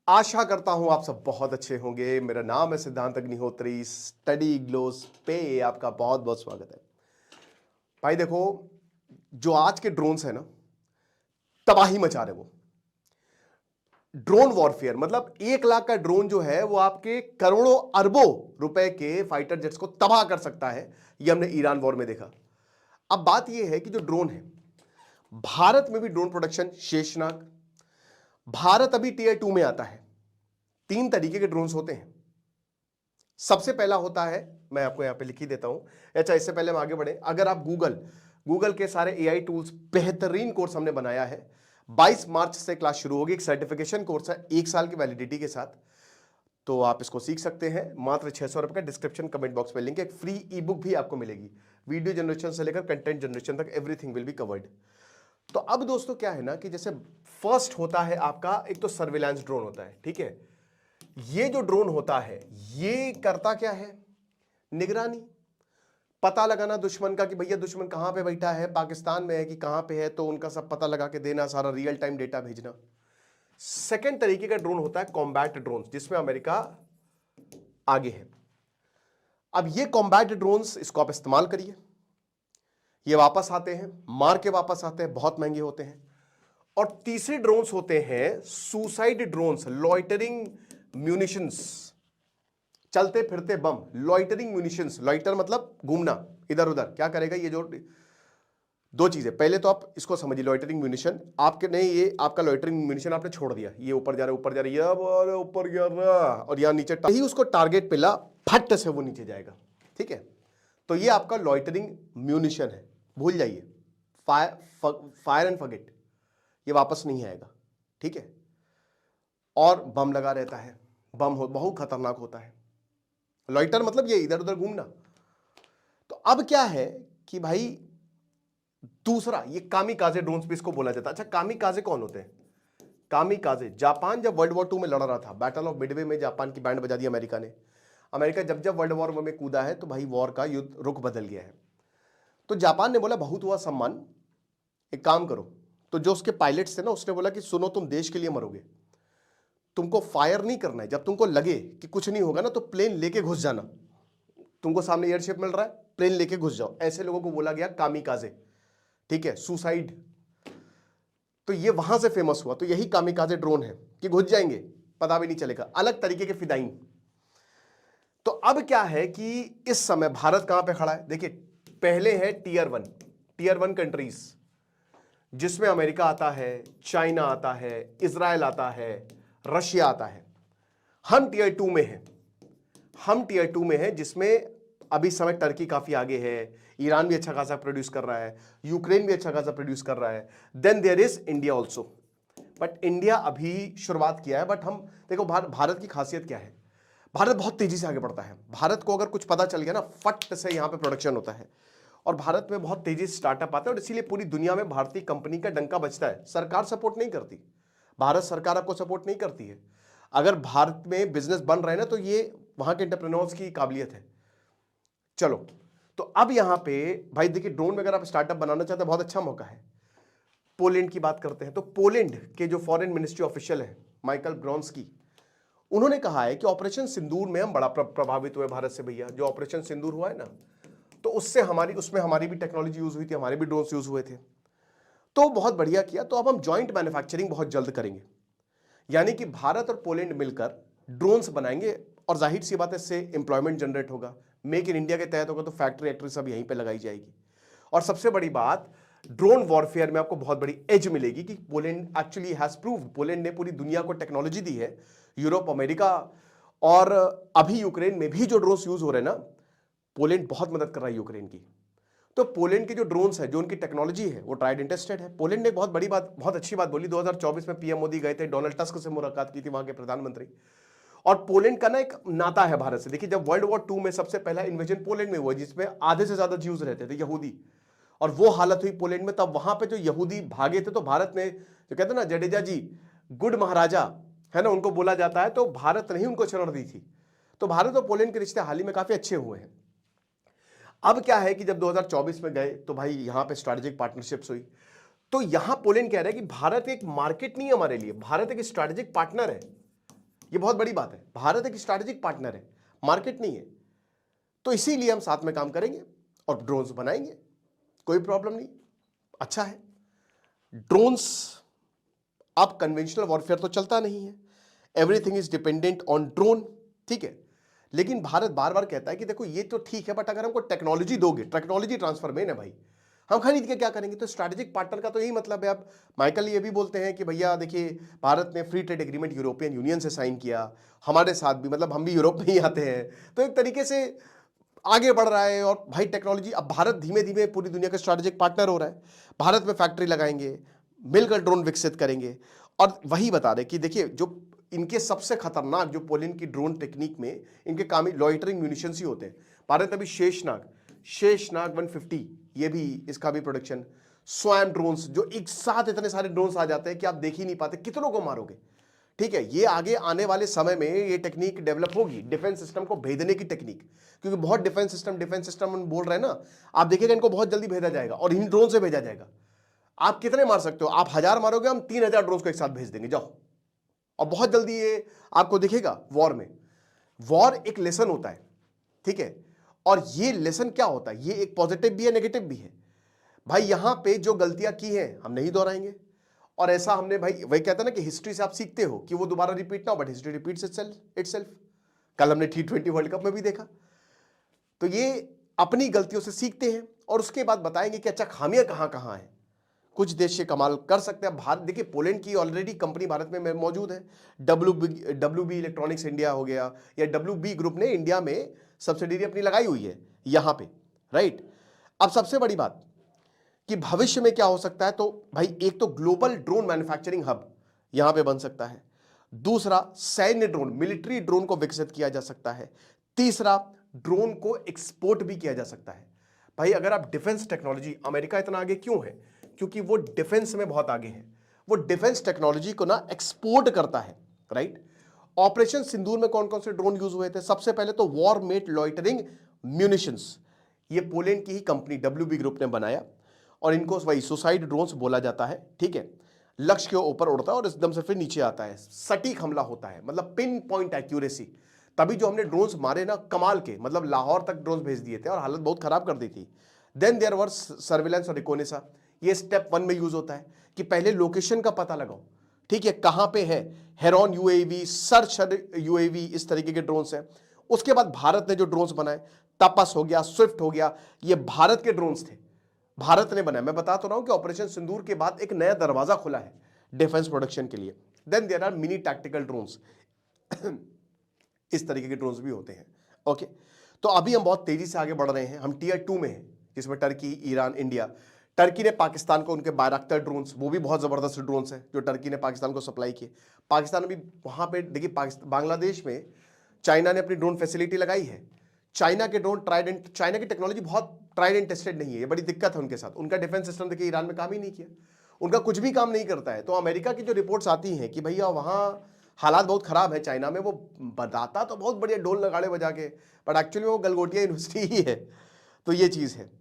आशा करता हूं आप सब बहुत अच्छे होंगे। मेरा नाम है सिद्धांत अग्निहोत्री। स्टडी ग्लोस पे आपका बहुत बहुत स्वागत है। भाई देखो, जो आज के ड्रोन्स है ना, तबाही मचा रहे। वो ड्रोन वॉरफेयर मतलब 1 लाख का ड्रोन जो है वो आपके करोड़ों अरबों रुपए के फाइटर जेट्स को तबाह कर सकता है। ये हमने ईरान वॉर में देखा। अब बात यह है कि जो ड्रोन है, भारत में भी ड्रोन प्रोडक्शन शेषनाग। भारत अभी टीयर 2 में आता है। 3 तरीके के ड्रोन्स होते हैं। सबसे पहला होता है, मैं आपको यहां पे लिख ही देता हूं। अच्छा, इससे पहले हम आगे बढ़े, अगर आप गूगल के सारे एआई टूल्स, बेहतरीन कोर्स हमने बनाया है। 22 मार्च से क्लास शुरू होगी। एक सर्टिफिकेशन कोर्स है 1 साल की वैलिडिटी के साथ, तो आप इसको सीख सकते हैं। मात्र 600 रुपए का। डिस्क्रिप्शन कमेंट बॉक्स में लिंक है। एक फ्री ई बुक भी आपको मिलेगी। वीडियो जनरेशन से लेकर कंटेंट जनरेशन तक एवरीथिंग विल बी कवर्ड। तो अब दोस्तों क्या है ना कि जैसे फर्स्ट होता है आपका, एक तो सर्विलांस ड्रोन होता है, ठीक है। ये जो ड्रोन होता है ये करता क्या है? निगरानी, पता लगाना दुश्मन का कि भैया दुश्मन कहां पे बैठा है, पाकिस्तान में है कि कहां पे है, तो उनका सब पता लगा के देना, सारा रियल टाइम डेटा भेजना। सेकेंड तरीके का ड्रोन होता है कॉम्बैट ड्रोन, जिसमें अमेरिका आगे है। अब ये कॉम्बैट ड्रोन्स, इसको आप इस्तेमाल करिए। ये वापस आते हैं, मार के वापस आते हैं, बहुत महंगे होते हैं। और तीसरे ड्रोन्स होते हैं सुसाइड ड्रोन्स, लॉइटरिंग म्यूनिशंस, चलते फिरते बम। लॉइटरिंग म्यूनिशंस, लॉइटर मतलब घूमना इधर उधर। क्या करेगा ये? जो दो चीजें, पहले तो आप इसको समझिए। लॉइटरिंग म्यूनिशन आपके नहीं, ये आपका लॉइटरिंग म्यूनिशन आपने छोड़ दिया, ये ऊपर जा रहा है, ऊपर जा रहा है, ये ऊपर गिर रहा, और यहां नीचे ही उसको टारगेट पे ला, फट से वो नीचे जाएगा, ठीक है। तो ये आपका लॉइटरिंग म्यूनिशन है, भूल जाइए। फायर एंड फॉरगेट, ये वापस नहीं आएगा, ठीक है। और बम लगा रहता है। बम बहुत खतरनाक होता है। लॉइटर मतलब ये इधर उधर घूमना। तो अब क्या है कि भाई दूसरा, ये कामिकाजे ड्रोन्स भी इसको बोला जाता है। अच्छा, कामिकाजे कौन होते हैं? कामिकाजे, जापान जब वर्ल्ड वॉर 2 में लड़ रहा था, बैटल ऑफ मिडवे में जापान की बैंड बजा दी अमेरिका ने। अमेरिका जब जब वर्ल्ड वॉर में कूदा है तो भाई वॉर का युद्ध रुख बदल गया है। तो जापान ने बोला बहुत हुआ सम्मान, एक काम करो। तो जो उसके पायलट्स थे ना, उसने बोला कि सुनो, तुम देश के लिए मरोगे, तुमको फायर नहीं करना है। जब तुमको लगे कि कुछ नहीं होगा ना, तो प्लेन लेके घुस जाना। तुमको सामने एयरशिप मिल रहा है, प्लेन लेके घुस जाओ। ऐसे लोगों को बोला गया कामिकाजे, ठीक है, सुसाइड। तो ये वहां से फेमस हुआ। तो यही कामिकाजे ड्रोन है कि घुस जाएंगे, पता भी नहीं चलेगा। अलग तरीके के फिदाइन। तो अब क्या है कि इस समय भारत कहां पे खड़ा है? देखिए, पहले है टीयर 1 कंट्रीज, जिसमें अमेरिका आता है, चाइना आता है, इजराइल आता है, रशिया आता है। हम टीयर 2 में हैं। हम टीयर 2 में हैं, जिसमें अभी समय टर्की काफी आगे है, ईरान भी अच्छा खासा प्रोड्यूस कर रहा है, यूक्रेन भी अच्छा खासा प्रोड्यूस कर रहा है। Then there is India also. But India अभी शुरुआत किया है। बट हम देखो, भारत की खासियत क्या है? भारत बहुत तेजी से आगे बढ़ता है। भारत को अगर कुछ पता चल गया ना, फट से यहां पे प्रोडक्शन होता है। और भारत में बहुत तेजी से स्टार्टअप आता है, और इसीलिए पूरी दुनिया में भारतीय कंपनी का डंका बजता है। सरकार सपोर्ट नहीं करती, भारत सरकार आपको सपोर्ट नहीं करती है। अगर भारत में बिजनेस बन रहे हैं ना, तो ये वहां के एंटरप्रेन्योर्स की काबिलियत है। चलो, तो अब यहां पे भाई देखिए, ड्रोन में अगर आप स्टार्टअप बनाना चाहते हैं, बहुत अच्छा मौका है। पोलैंड की बात करते हैं, तो पोलैंड के जो फॉरेन मिनिस्ट्री ऑफिशियल है, माइकल ब्रॉन्स्की, उन्होंने कहा है कि ऑपरेशन सिंदूर में हम बड़ा प्रभावित हुए भारत से। भैया, जो ऑपरेशन सिंदूर हुआ है ना, तो उसमें हमारी भी टेक्नोलॉजी यूज हुई थी, हमारे भी ड्रोन्स यूज हुए थे। तो बहुत बढ़िया किया। तो अब हम ज्वाइंट मैन्युफैक्चरिंग बहुत जल्द करेंगे, यानी कि भारत और पोलैंड मिलकर ड्रोन्स बनाएंगे। और जाहिर सी बात है, इससे इंप्लॉयमेंट जनरेट होगा। मेक इन इंडिया के तहत होगा, तो फैक्ट्री एक्ट्री सब यहीं पे लगाई जाएगी। और सबसे बड़ी बात, ड्रोन वॉरफेयर में आपको बहुत बड़ी एज मिलेगी कि Poland actually has proved, Poland ने पूरी दुनिया को टेक्नोलॉजी दी है। यूरोप, अमेरिका और अभी यूक्रेन में भी जो ड्रोन्स यूज हो रहे हैं ना, पोलैंड बहुत मदद कर रहा है यूक्रेन की। तो पोलैंड के जो ड्रोन्स है, जो उनकी टेक्नोलॉजी है, वो ट्राइड एंड टेस्टेड है। पोलैंड ने बहुत बड़ी बात, बहुत अच्छी बात बोली। 2024 में पीएम मोदी गए थे, डोनाल्ड टस्क से मुलाकात की थी, वहां के प्रधानमंत्री। और पोलैंड का ना एक नाता है भारत से। देखिए, जब वर्ल्ड वॉर 2 में सबसे पहला इन्वेजन पोलैंड में हुआ, जिसमें आधे से ज्यादा ज्यूज रहते थे, यहूदी, और वो हालत हुई पोलैंड में, तब वहां पे जो यहूदी भागे थे, तो भारत ने, जो कहते हैं ना जडेजा जी गुड महाराजा है ना, उनको बोला जाता है, तो भारत ने ही उनको शरण दी थी। तो भारत और पोलैंड के रिश्ते हाल ही में काफी अच्छे हुए हैं। अब क्या है कि जब 2024 में गए, तो भाई यहां पे स्ट्रेटेजिक पार्टनरशिप्स हुई। तो यहां पोलैंड कह रहा है कि भारत एक मार्केट नहीं है हमारे लिए, भारत एक स्ट्रेटेजिक पार्टनर है। ये बहुत बड़ी बात है। भारत एक स्ट्रैटेजिक पार्टनर है, मार्केट नहीं है। तो इसीलिए हम साथ में काम करेंगे और ड्रोन्स बनाएंगे, कोई प्रॉब्लम नहीं, अच्छा है। ड्रोन्स अब कन्वेंशनल वॉरफेयर तो चलता नहीं है, everything is dependent on drone, ठीक है। लेकिन भारत बार बार कहता है कि देखो ये तो ठीक है, बट अगर हमको टेक्नोलॉजी दोगे, टेक्नोलॉजी ट्रांसफर में है भाई, हम खरीद के क्या करेंगे। तो स्ट्रैटेजिक पार्टनर का तो यही मतलब है। अब माइकल ये भी बोलते हैं कि भैया देखिए, भारत ने free trade agreement European union से साइन किया, हमारे साथ भी, मतलब हम भी यूरोप में ही आते हैं, तो एक तरीके से आगे बढ़ रहा है। और भाई टेक्नोलॉजी, अब भारत धीमे धीमे पूरी दुनिया का स्ट्रैटेजिक पार्टनर हो रहा है। भारत में फैक्ट्री लगाएंगे, मिलकर ड्रोन विकसित करेंगे। और वही बता रहे कि देखिए, जो इनके सबसे खतरनाक, जो पोलैंड की ड्रोन टेक्निक में इनके काम लॉइटरिंग म्यूनिशंस ही होते हैं। भारत अभी शेषनाग 150, ये भी, इसका भी प्रोडक्शन, स्वयं ड्रोन्स, जो एक साथ इतने सारे ड्रोन्स आ जाते हैं कि आप देख ही नहीं पाते, कितनों को मारोगे, ठीक है। ये आगे आने वाले समय में ये टेक्निक डेवलप होगी, डिफेंस सिस्टम को भेजने की टेक्निक, क्योंकि बहुत डिफेंस सिस्टम हम बोल रहे हैं ना, आप देखिएगा इनको बहुत जल्दी भेजा जाएगा और इन ड्रोन से भेजा जाएगा। आप कितने मार सकते हो, आप 1000 मारोगे, हम 3000 ड्रोन को एक साथ भेज देंगे, जाओ। और बहुत जल्दी ये आपको दिखेगा। वॉर में, वॉर एक लेसन होता है, ठीक है। और ये लेसन क्या होता है, ये एक पॉजिटिव भी है, नेगेटिव भी है। भाई यहां पे जो गलतियां की हैं हम नहीं दोहराएंगे, और ऐसा हमने, भाई वही कहता है ना कि हिस्ट्री से आप सीखते हो कि वो दोबारा रिपीट ना हो, बट हिस्ट्री रिपीट्स इटसेल्फ। कल हमने T20 वर्ल्ड कप में भी देखा। तो ये अपनी गलतियों से सीखते हैं और उसके बाद बताएंगे कि अच्छा खामियां कहां कहां है। कुछ देश ये कमाल कर सकते हैं। भारत देखिए, पोलैंड की ऑलरेडी कंपनी भारत में मौजूद है, WB इलेक्ट्रॉनिक्स इंडिया हो गया, या WB ग्रुप ने इंडिया में सब्सिडरी अपनी लगाई हुई है यहां पे, राइट। अब सबसे बड़ी बात कि भविष्य में क्या हो सकता है, तो भाई एक तो ग्लोबल ड्रोन मैन्युफैक्चरिंग हब यहां पे बन सकता है। दूसरा, सैन्य ड्रोन, मिलिट्री ड्रोन को विकसित किया जा सकता है। तीसरा, ड्रोन को एक्सपोर्ट भी किया जा सकता है। भाई अगर आप डिफेंस टेक्नोलॉजी, अमेरिका इतना आगे क्यों है, क्योंकि वो डिफेंस में बहुत आगे है। वो डिफेंस टेक्नोलॉजी को ना एक्सपोर्ट करता है, राइट। ऑपरेशन सिंदूर में कौन कौन से ड्रोन यूज हुए थे, सबसे पहले तो वॉर मेट लॉइटरिंग म्यूनिशंस, ये पोलैंड की ही कंपनी WB ग्रुप ने बनाया, और इनको वही सुसाइड ड्रोन्स बोला जाता है, ठीक है। लक्ष्य के ऊपर उड़ता है और एकदम से फिर नीचे आता है, सटीक हमला होता है, मतलब पिन पॉइंट एक्यूरेसी। तभी जो हमने ड्रोन्स मारे ना कमाल के, मतलब लाहौर तक ड्रोन्स भेज दिए थे और हालत बहुत खराब कर दी थी। देन देयर वर सर्विलेंस और रिकोनेसा, ये स्टेप 1 में यूज होता है कि पहले लोकेशन का पता लगाओ, ठीक है, कहां पे है। हेरॉन UAV, सर्च UAV, इस तरीके के ड्रोन्स हैं। उसके बाद भारत ने जो ड्रोन्स बनाए, तपस हो गया, स्विफ्ट हो गया, ये भारत के ड्रोन्स थे, भारत ने बनाया। मैं बता तो रहा हूं कि ऑपरेशन सिंदूर के बाद एक नया दरवाजा खुला है डिफेंस प्रोडक्शन के लिए। Then there are mini tactical drones, इस तरीके के ड्रोन्स भी होते हैं, ओके। तो अभी हम बहुत तेजी से आगे बढ़ रहे हैं, हम Tier 2 में हैं, जिसमें टर्की, ईरान, इंडिया। टर्की ने पाकिस्तान को उनके बायरक्टर ड्रोन्स, वो भी बहुत जबरदस्त ड्रोन्स हैं जो टर्की ने पाकिस्तान को सप्लाई किए। पाकिस्तान भी वहां पे देखिए, बांग्लादेश में चाइना ने अपनी ड्रोन फैसिलिटी लगाई है। चाइना के ड्रोन ट्राइडेंट, चाइना की टेक्नोलॉजी बहुत ट्राइड एंड टेस्टेड नहीं है, ये बड़ी दिक्कत है उनके साथ। उनका डिफेंस सिस्टम देखिए, ईरान में काम ही नहीं किया, उनका कुछ भी काम नहीं करता है। तो अमेरिका की जो रिपोर्ट्स आती हैं कि भैया वहां हालात बहुत खराब है चाइना में, वो बताता तो बहुत बढ़िया ढोल नगाड़े बजा के, बट एक्चुअली वो गलगोटिया यूनिवर्सिटी ही है। तो ये चीज़ है।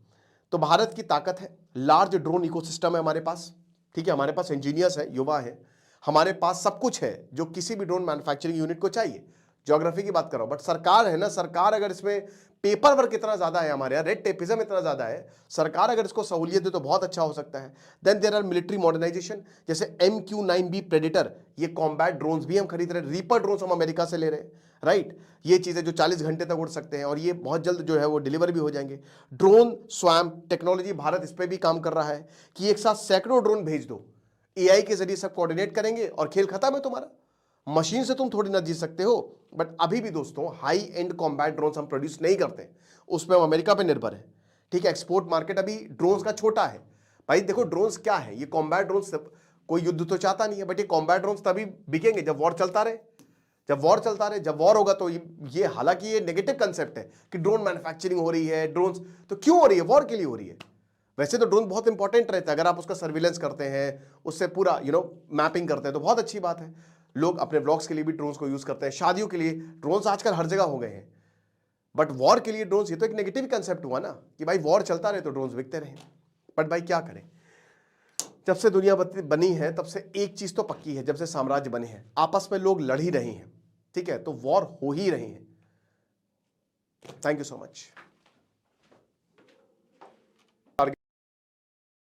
तो भारत की ताकत है, लार्ज ड्रोन इकोसिस्टम है हमारे पास, ठीक है, हमारे पास इंजीनियर्स हैं, युवा हैं, हमारे पास सब कुछ है जो किसी भी ड्रोन मैन्युफैक्चरिंग यूनिट को चाहिए। ज्योग्राफी की बात कर रहा हूं, बट सरकार है ना, सरकार अगर इसमें पेपर वर्क इतना ज्यादा है, हमारे यहाँ रेड टेपिज्म इतना ज्यादा है, सरकार अगर इसको सहूलियत दे तो बहुत अच्छा हो सकता है। Then there are military modernisation, जैसे MQ-9B प्रेडेटर, ये कॉम्बैट ड्रोन्स भी हम खरीद रहे हैं, रीपर ड्रोन्स हम अमेरिका से ले रहे हैं, राइट। ये चीजें जो 40 घंटे तक उड़ सकते हैं और ये बहुत जल्द जो है वो डिलीवर भी हो जाएंगे। ड्रोन स्वयं टेक्नोलॉजी, भारत इस पर भी काम कर रहा है कि एक साथ सैकड़ों ड्रोन भेज दो, AI के जरिए सब कोऑर्डिनेट करेंगे और खेल खत्म है तुम्हारा। मशीन से तुम थोड़ी ना जीत सकते हो। बट अभी भी दोस्तों हाई एंड कॉम्बैट ड्रोन्स हम प्रोड्यूस नहीं करते, उसमें हम अमेरिका पे निर्भर है, ठीक है। एक्सपोर्ट मार्केट अभी ड्रोन्स का छोटा है। भाई देखो ड्रोन्स क्या है, ये कॉम्बैट ड्रोन्स, कोई युद्ध तो चाहता नहीं है, बट ये कॉम्बैट ड्रोन्स तभी बिकेंगे जब वॉर चलता रहे, जब वॉर चलता रहे, जब वॉर होगा तो ये हालांकि ये नेगेटिव कंसेप्ट है कि ड्रोन मैन्युफैक्चरिंग हो रही है, ड्रोन्स तो क्यों हो रही है, वॉर के लिए हो रही है। वैसे तो ड्रोन बहुत इंपॉर्टेंट रहता है, अगर आप उसका सर्विलेंस करते हैं, उससे पूरा मैपिंग करते हैं तो बहुत अच्छी बात है। लोग अपने ब्लॉग्स के लिए भी ड्रोन्स को यूज करते हैं, शादियों के लिए ड्रोन्स आजकल हर जगह हो गए हैं। बट वॉर के लिए ड्रोन्स, ये तो एक नेगेटिव कंसेप्ट हुआ ना कि भाई वॉर चलता रहे तो ड्रोन्स बिकते रहे। बट भाई क्या करें, जब से दुनिया बनी है तब से एक चीज तो पक्की है, जब से साम्राज्य बने हैं आपस में लोग लड़ ही रहे हैं। ठीक है, तो वॉर हो ही रहे हैं। Thank you so much.